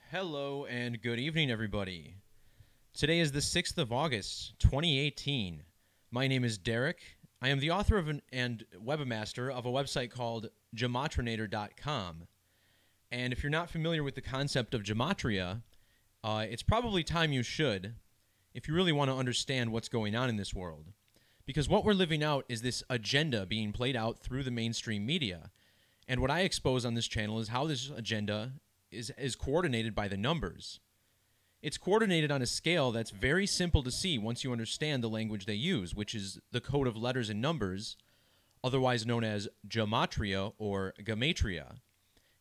Hello and good evening, everybody. Today is the 6th of August, 2018. My name is Derek. I am the author and webmaster of a website called Gematrinator.com. And if you're not familiar with the concept of Gematria, it's probably time you should if you really want to understand what's going on in this world. Because what we're living out is this agenda being played out through the mainstream media. And what I expose on this channel is how this agenda is coordinated by the numbers. It's coordinated on a scale that's very simple to see once you understand the language they use, which is the code of letters and numbers, otherwise known as Gematria or Gematria.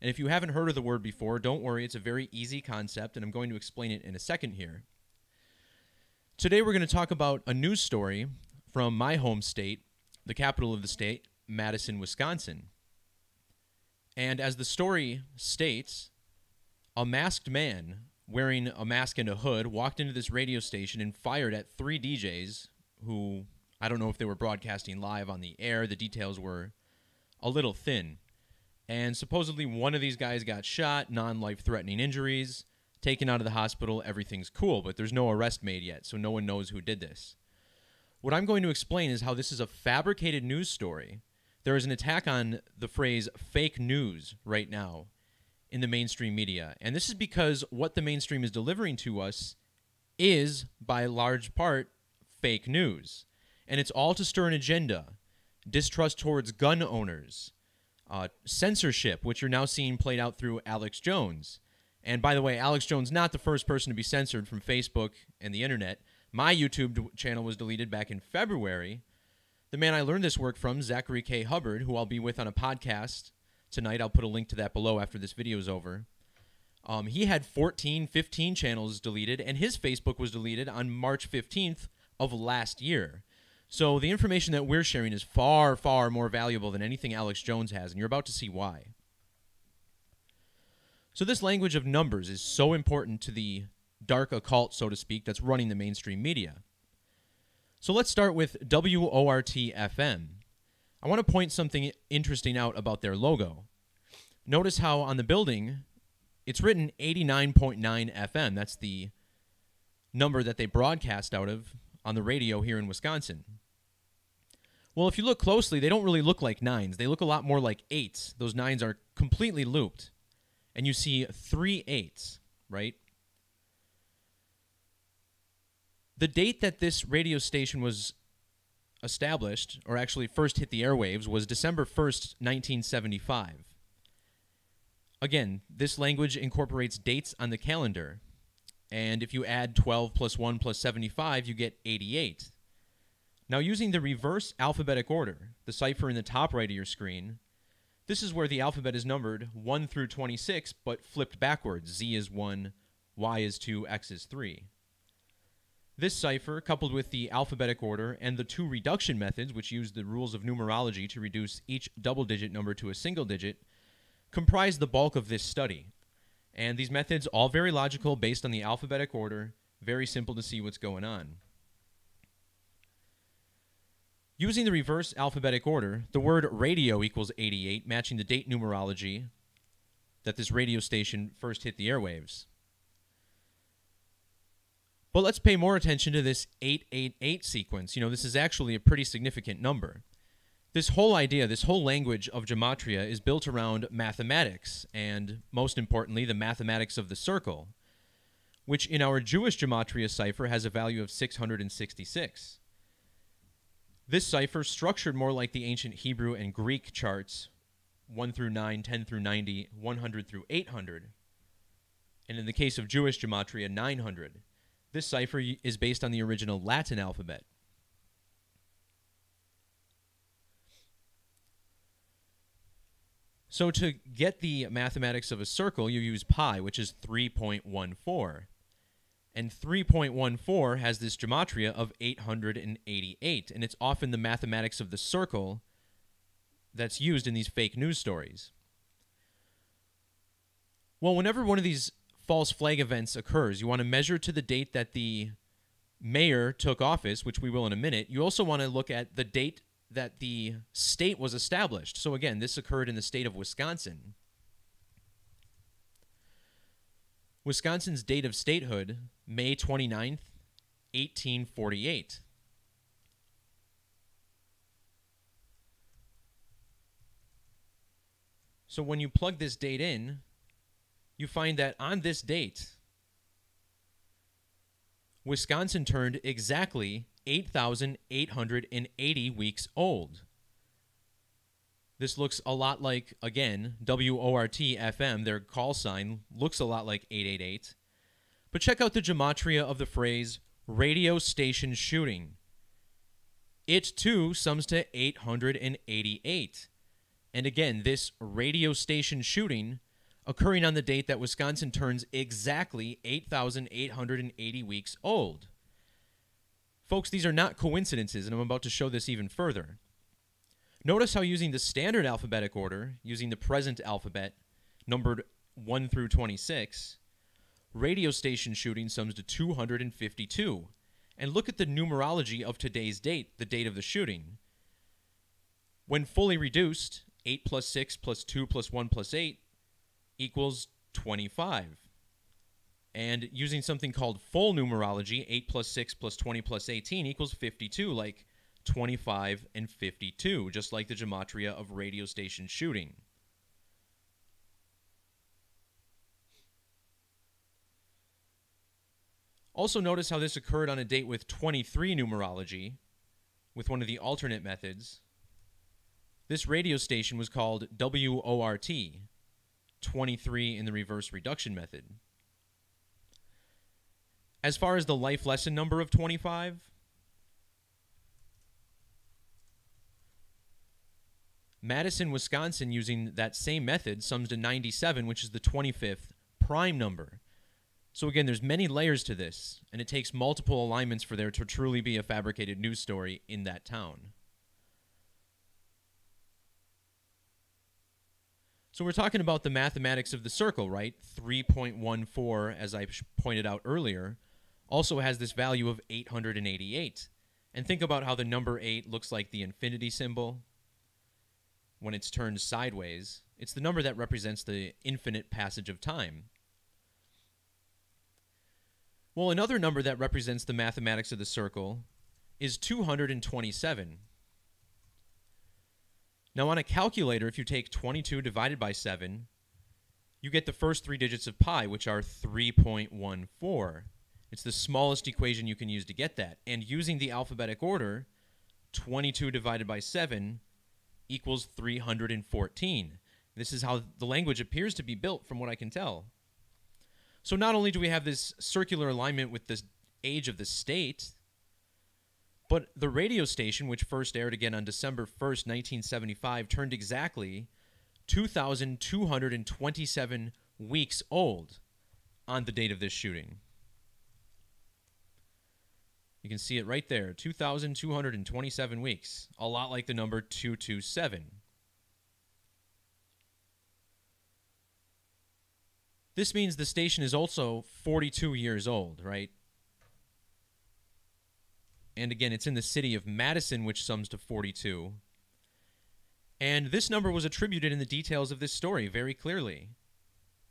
And if you haven't heard of the word before, don't worry, it's a very easy concept, and I'm going to explain it in a second here. Today we're going to talk about a news story from my home state, the capital of the state, Madison, Wisconsin. And as the story states, a masked man wearing a mask and a hood walked into this radio station and fired at three DJs who, I don't know if they were broadcasting live on the air. The details were a little thin. And supposedly one of these guys got shot, non-life-threatening injuries, taken out of the hospital, everything's cool, but there's no arrest made yet, so no one knows who did this. What I'm going to explain is how this is a fabricated news story. There is an attack on the phrase fake news right now in the mainstream media. And this is because what the mainstream is delivering to us is, by large part, fake news. And it's all to stir an agenda, distrust towards gun owners, censorship, which you're now seeing played out through Alex Jones. And by the way, Alex Jones, not the first person to be censored from Facebook and the internet. My YouTube channel was deleted back in February. The man I learned this work from, Zachary K. Hubbard, who I'll be with on a podcast tonight. I'll put a link to that below after this video is over. He had 14, 15 channels deleted, and his Facebook was deleted on March 15th of last year. So the information that we're sharing is far, far more valuable than anything Alex Jones has, and you're about to see why. So this language of numbers is so important to the dark occult, so to speak, that's running the mainstream media. So let's start with WORT-FM. I want to point something interesting out about their logo. Notice how on the building, it's written 89.9 FM. That's the number that they broadcast out of on the radio here in Wisconsin. Well, if you look closely, they don't really look like nines. They look a lot more like eights. Those nines are completely looped. And you see 3 eights, right? The date that this radio station was established, or actually first hit the airwaves, was December 1st, 1975. Again, this language incorporates dates on the calendar. And if you add 12 plus 1 plus 75, you get 88. Now, using the reverse alphabetic order, the cipher in the top right of your screen, this is where the alphabet is numbered 1 through 26, but flipped backwards. Z is 1, Y is 2, X is 3. This cipher, coupled with the alphabetic order and the two reduction methods, which use the rules of numerology to reduce each double-digit number to a single digit, comprise the bulk of this study. And these methods, all very logical, based on the alphabetic order, very simple to see what's going on. Using the reverse alphabetic order, the word radio equals 88, matching the date numerology that this radio station first hit the airwaves. But let's pay more attention to this 888 sequence. You know, this is actually a pretty significant number. This whole idea, this whole language of Gematria is built around mathematics, and most importantly, the mathematics of the circle, which in our Jewish Gematria cipher has a value of 666. This cipher, structured more like the ancient Hebrew and Greek charts, 1 through 9, 10 through 90, 100 through 800, and in the case of Jewish Gematria, 900. This cipher is based on the original Latin alphabet. So to get the mathematics of a circle, you use pi, which is 3.14. And 3.14 has this gematria of 888, and it's often the mathematics of the circle that's used in these fake news stories. Well, whenever one of these false flag events occurs, you want to measure to the date that the mayor took office, which we will in a minute. You also want to look at the date that the state was established. So again, this occurred in the state of Wisconsin. Wisconsin's date of statehood, May 29th, 1848. So when you plug this date in, you find that on this date, Wisconsin turned exactly 8,880 weeks old. This looks a lot like, again, WORT-FM, their call sign, looks a lot like 888. But check out the gematria of the phrase radio station shooting. It, too, sums to 888. And again, this radio station shooting occurring on the date that Wisconsin turns exactly 8,880 weeks old. Folks, these are not coincidences, and I'm about to show this even further. Notice how using the standard alphabetic order, using the present alphabet, numbered 1 through 26, radio station shooting sums to 252. And look at the numerology of today's date, the date of the shooting. When fully reduced, 8 plus 6 plus 2 plus 1 plus 8 equals 25. And using something called full numerology, 8 plus 6 plus 20 plus 18 equals 52, like 25 and 52, just like the gematria of radio station shooting. Also notice how this occurred on a date with 23 numerology, with one of the alternate methods. This radio station was called WORT, 23 in the reverse reduction method. As far as the life lesson number of 25, Madison, Wisconsin, using that same method, sums to 97, which is the 25th prime number. So again, there's many layers to this, and it takes multiple alignments for there to truly be a fabricated news story in that town. So we're talking about the mathematics of the circle, right? 3.14, as I pointed out earlier, also has this value of 888. And think about how the number 8 looks like the infinity symbol when it's turned sideways. It's the number that represents the infinite passage of time. Well, another number that represents the mathematics of the circle is 227. Now, on a calculator, if you take 22 divided by 7, you get the first 3 digits of pi, which are 3.14. It's the smallest equation you can use to get that. And using the alphabetic order, 22 divided by 7 equals 314. This is how the language appears to be built from what I can tell. So not only do we have this circular alignment with the age of the state, but the radio station, which first aired again on December 1st, 1975, turned exactly 2,227 weeks old on the date of this shooting. You can see it right there, 2,227 weeks, a lot like the number 227. This means the station is also 42 years old, right? And again, it's in the city of Madison, which sums to 42. And this number was attributed in the details of this story very clearly.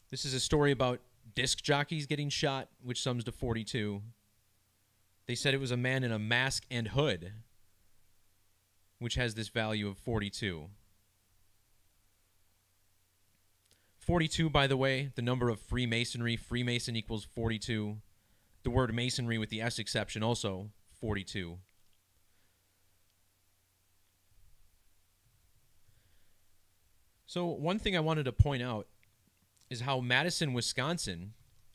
This is a story about disc jockeys getting shot, which sums to 42. They said it was a man in a mask and hood, which has this value of 42. 42, by the way, the number of Freemasonry. Freemason equals 42. The word masonry with the S exception also 42. So one thing I wanted to point out is how Madison, Wisconsin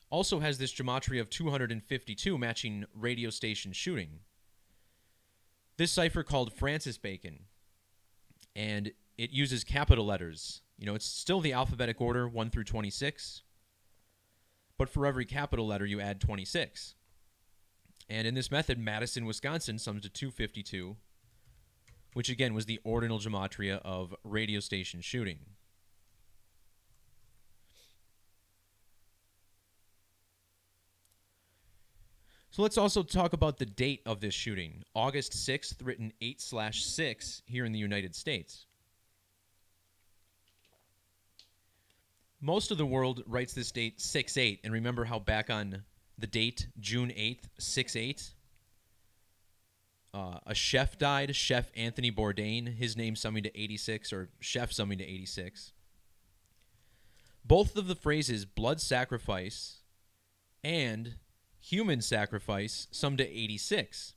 also has this gematria of 252 matching radio station shooting. This cipher called Francis Bacon, and it uses capital letters. You know, it's still the alphabetic order 1 through 26, but for every capital letter you add 26. And in this method, Madison, Wisconsin sums to 252, which again was the ordinal gematria of radio station shooting. So let's also talk about the date of this shooting, August 6th, written 8/6 here in the United States. Most of the world writes this date 6-8, and remember how back on the date, June 8th, 6-8, a chef died, Chef Anthony Bourdain, his name summing to 86, or chef summing to 86. Both of the phrases blood sacrifice and human sacrifice sum to 86.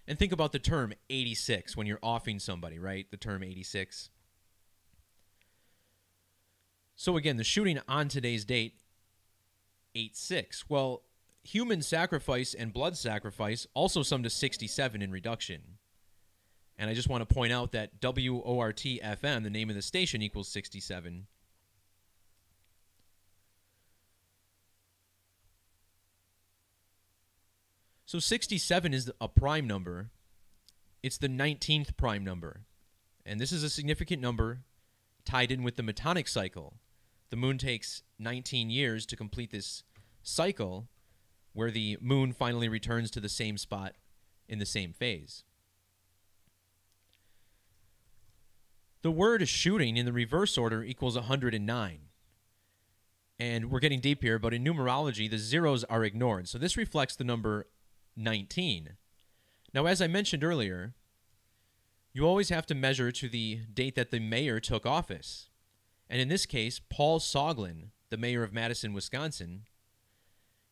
And think about the term 86 when you're offing somebody, right? The term 86. So again, the shooting on today's date, 8-6. Well, human sacrifice and blood sacrifice also sum to 67 in reduction. And I just want to point out that WORT-FM, the name of the station, equals 67. So 67 is a prime number. It's the 19th prime number. And this is a significant number tied in with the Metonic cycle. The moon takes 19 years to complete this cycle where the moon finally returns to the same spot in the same phase. The word shooting in the reverse order equals 109. And we're getting deep here, but in numerology, the zeros are ignored. So this reflects the number 19. Now, as I mentioned earlier, you always have to measure to the date that the mayor took office. And in this case, Paul Soglin, the mayor of Madison, Wisconsin,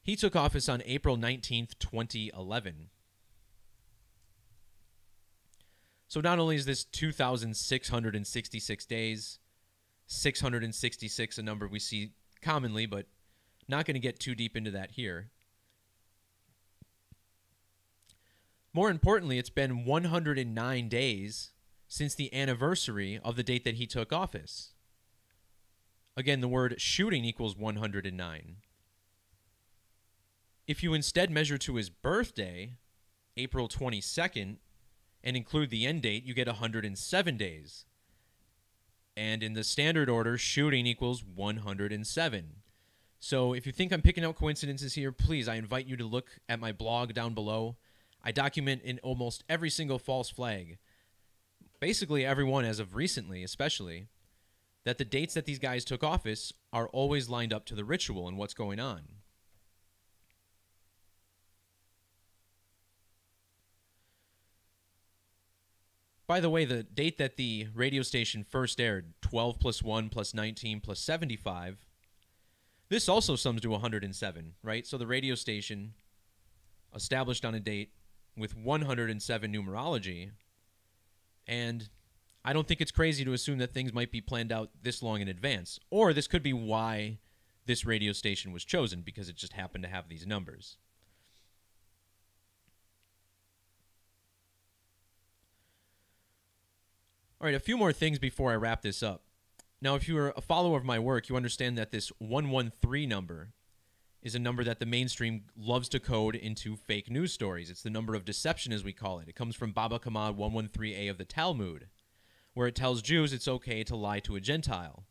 he took office on April 19th, 2011. So not only is this 2,666 days, 666 a number we see commonly, but not going to get too deep into that here. More importantly, it's been 109 days since the anniversary of the date that he took office. Again, the word shooting equals 109. If you instead measure to his birthday, April 22nd, and include the end date, you get 107 days. And in the standard order, shooting equals 107. So if you think I'm picking out coincidences here, please, I invite you to look at my blog down below. I document in almost every single false flag, basically every one as of recently especially, that the dates that these guys took office are always lined up to the ritual and what's going on. By the way, the date that the radio station first aired, 12 plus 1 plus 19 plus 75, this also sums to 107, right? So the radio station established on a date with 107 numerology, and I don't think it's crazy to assume that things might be planned out this long in advance. Or this could be why this radio station was chosen, because it just happened to have these numbers. All right, a few more things before I wrap this up. Now, if you are a follower of my work, you understand that this 113 number is a number that the mainstream loves to code into fake news stories. It's the number of deception, as we call it. It comes from Baba Kama 113a of the Talmud, where it tells Jews it's okay to lie to a Gentile.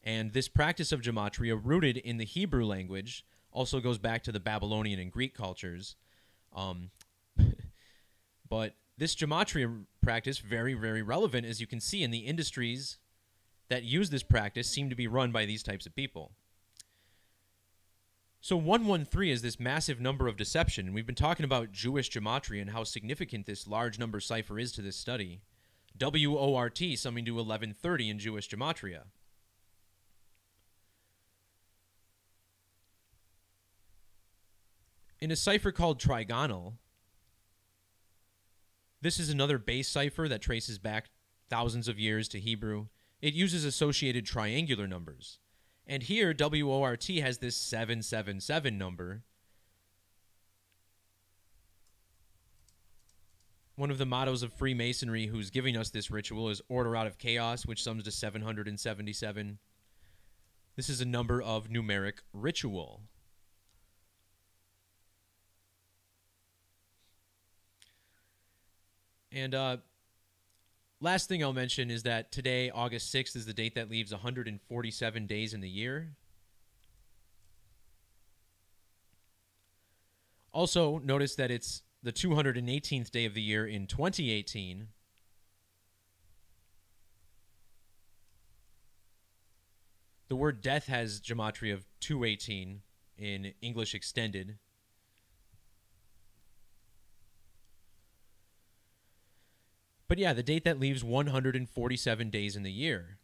And this practice of gematria, rooted in the Hebrew language, also goes back to the Babylonian and Greek cultures. But this gematria practice, very, very relevant, as you can see, in the industries that use this practice seem to be run by these types of people. So 113 is this massive number of deception. And we've been talking about Jewish gematria and how significant this large number cipher is to this study. WORT summing to 1130 in Jewish gematria. In a cipher called trigonal, this is another base cipher that traces back thousands of years to Hebrew. It uses associated triangular numbers. And here, WORT has this 777 number. One of the mottos of Freemasonry, who's giving us this ritual, is order out of chaos, which sums to 777. This is a number of numeric ritual. And last thing I'll mention is that today, August 6th, is the date that leaves 147 days in the year. Also, notice that it's the 218th day of the year in 2018. The word death has gematria of 218 in English Extended. But yeah, the date that leaves 147 days in the year.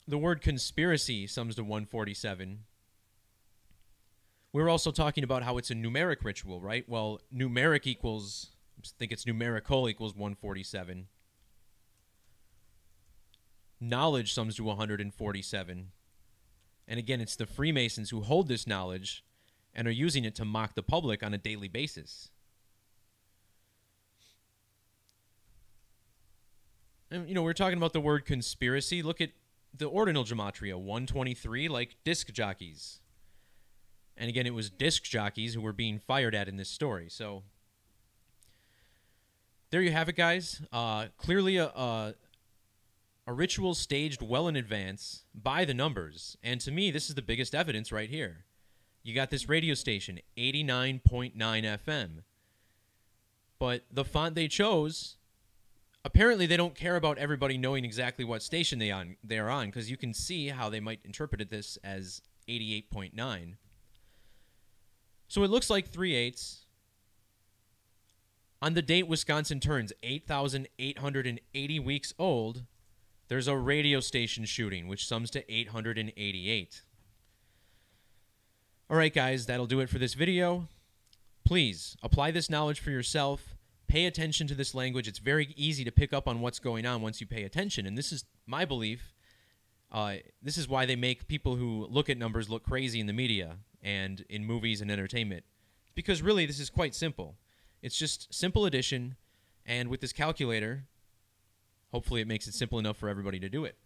The word conspiracy sums to 147. We're also talking about how it's a numeric ritual, right? Well, numeric equals, I think it's numerical equals 147. Knowledge sums to 147. And again, it's the Freemasons who hold this knowledge and are using it to mock the public on a daily basis. And, we're talking about the word conspiracy. Look at the ordinal gematria, 123, like disc jockeys. And again, it was disc jockeys who were being fired at in this story. So there you have it, guys. Clearly a ritual staged well in advance by the numbers. And to me, this is the biggest evidence right here. You got this radio station, 89.9 FM. But the font they chose, apparently they don't care about everybody knowing exactly what station they're on, because you can see how they might interpret this as 88.9. So it looks like 3/8. On the date Wisconsin turns 8,880 weeks old, there's a radio station shooting, which sums to 888. All right, guys, that'll do it for this video. Please apply this knowledge for yourself. Pay attention to this language. It's very easy to pick up on what's going on once you pay attention. And this is my belief. This is why they make people who look at numbers look crazy in the media and in movies and entertainment. Because really, this is quite simple. It's just simple addition. And with this calculator, hopefully it makes it simple enough for everybody to do it.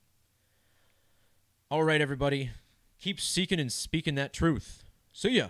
All right, everybody. Keep seeking and speaking that truth. See ya.